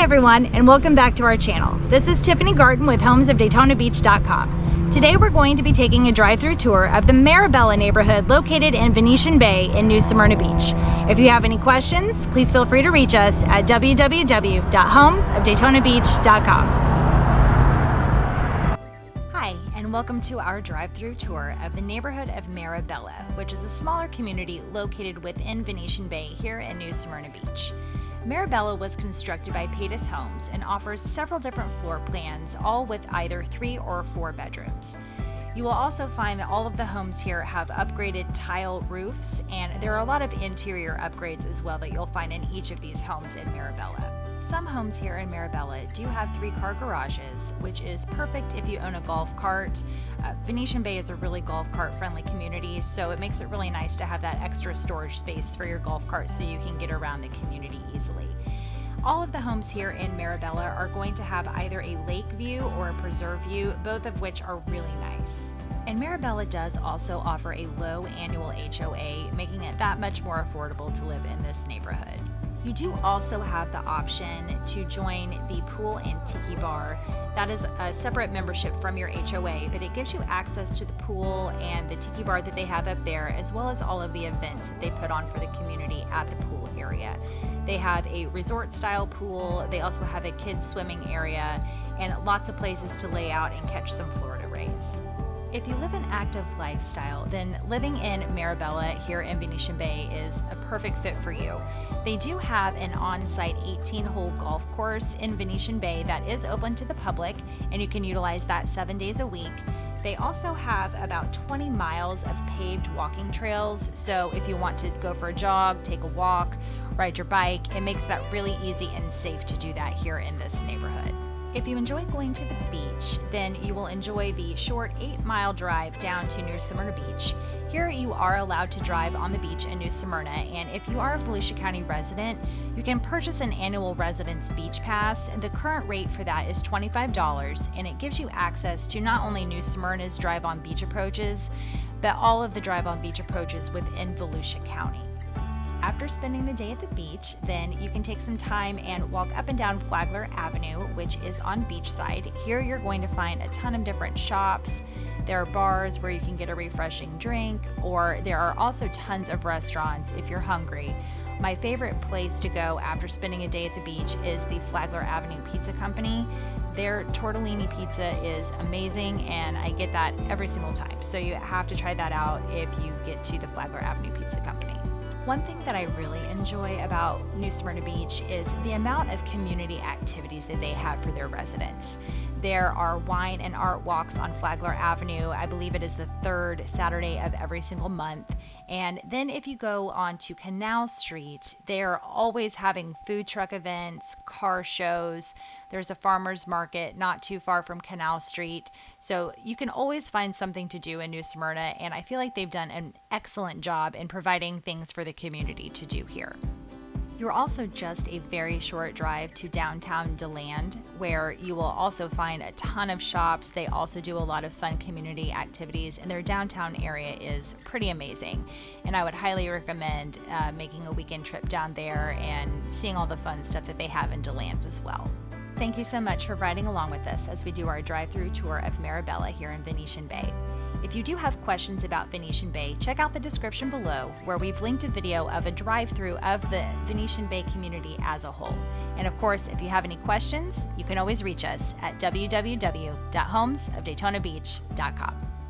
everyone, and welcome back to our channel. This is Tiffany Garten with homesofdaytonabeach.com. Today we're going to be taking a drive-through tour of the Marabella neighborhood located in Venetian Bay in New Smyrna Beach. If you have any questions, please feel free to reach us at www.homesofdaytonabeach.com. Hi, and welcome to our drive-through tour of the neighborhood of Marabella, which is a smaller community located within Venetian Bay here in New Smyrna Beach. Marabella was constructed by Paytas Homes and offers several different floor plans, all with either 3 or 4 bedrooms. You will also find that all of the homes here have upgraded tile roofs, and there are a lot of interior upgrades as well that you'll find in each of these homes in Marabella. Some homes here in Marabella do have 3-car garages, which is perfect if you own a golf cart. Venetian Bay is a really golf cart friendly community, so it makes it really nice to have that extra storage space for your golf cart so you can get around the community easily. All of the homes here in Marabella are going to have either a lake view or a preserve view, both of which are really nice. And Marabella does also offer a low annual HOA, making it that much more affordable to live in this neighborhood. You do also have the option to join the pool and tiki bar. That is a separate membership from your HOA, but it gives you access to the pool and the tiki bar that they have up there, as well as all of the events that they put on for the community at the pool area. They have a resort-style pool. They also have a kids' swimming area and lots of places to lay out and catch some Florida rays. If you live an active lifestyle, then living in Marabella here in Venetian Bay is a perfect fit for you. They do have an on-site 18-hole golf course in Venetian Bay that is open to the public, and you can utilize that 7 days a week. They also have about 20 miles of paved walking trails, so if you want to go for a jog, take a walk, ride your bike, it makes that really easy and safe to do that here in this neighborhood. If you enjoy going to the beach, then you will enjoy the short 8-mile drive down to New Smyrna Beach. Here you are allowed to drive on the beach in New Smyrna, and if you are a Volusia County resident, you can purchase an annual residence beach pass. The current rate for that is $25, and it gives you access to not only New Smyrna's drive-on beach approaches, but all of the drive-on beach approaches within Volusia County. After spending the day at the beach, then you can take some time and walk up and down Flagler Avenue, which is on beachside. Here you're going to find a ton of different shops. There are bars where you can get a refreshing drink, or there are also tons of restaurants if you're hungry. My favorite place to go after spending a day at the beach is the Flagler Avenue Pizza Company. Their tortellini pizza is amazing, and I get that every single time. So you have to try that out if you get to the Flagler Avenue Pizza Company. One thing that I really enjoy about New Smyrna Beach is the amount of community activities that they have for their residents. There are wine and art walks on Flagler Avenue. I believe it is the 3rd Saturday of every single month. And then if you go on to Canal Street, they're always having food truck events, car shows. There's a farmer's market not too far from Canal Street. So you can always find something to do in New Smyrna, and I feel like they've done an excellent job in providing things for the community to do here. You're also just a very short drive to downtown DeLand, where you will also find a ton of shops. They also do a lot of fun community activities, and their downtown area is pretty amazing. And I would highly recommend making a weekend trip down there and seeing all the fun stuff that they have in DeLand as well. Thank you so much for riding along with us as we do our drive-through tour of Marabella here in Venetian Bay. If you do have questions about Venetian Bay, check out the description below, where we've linked a video of a drive-through of the Venetian Bay community as a whole. And of course, if you have any questions, you can always reach us at www.homesofdaytonabeach.com.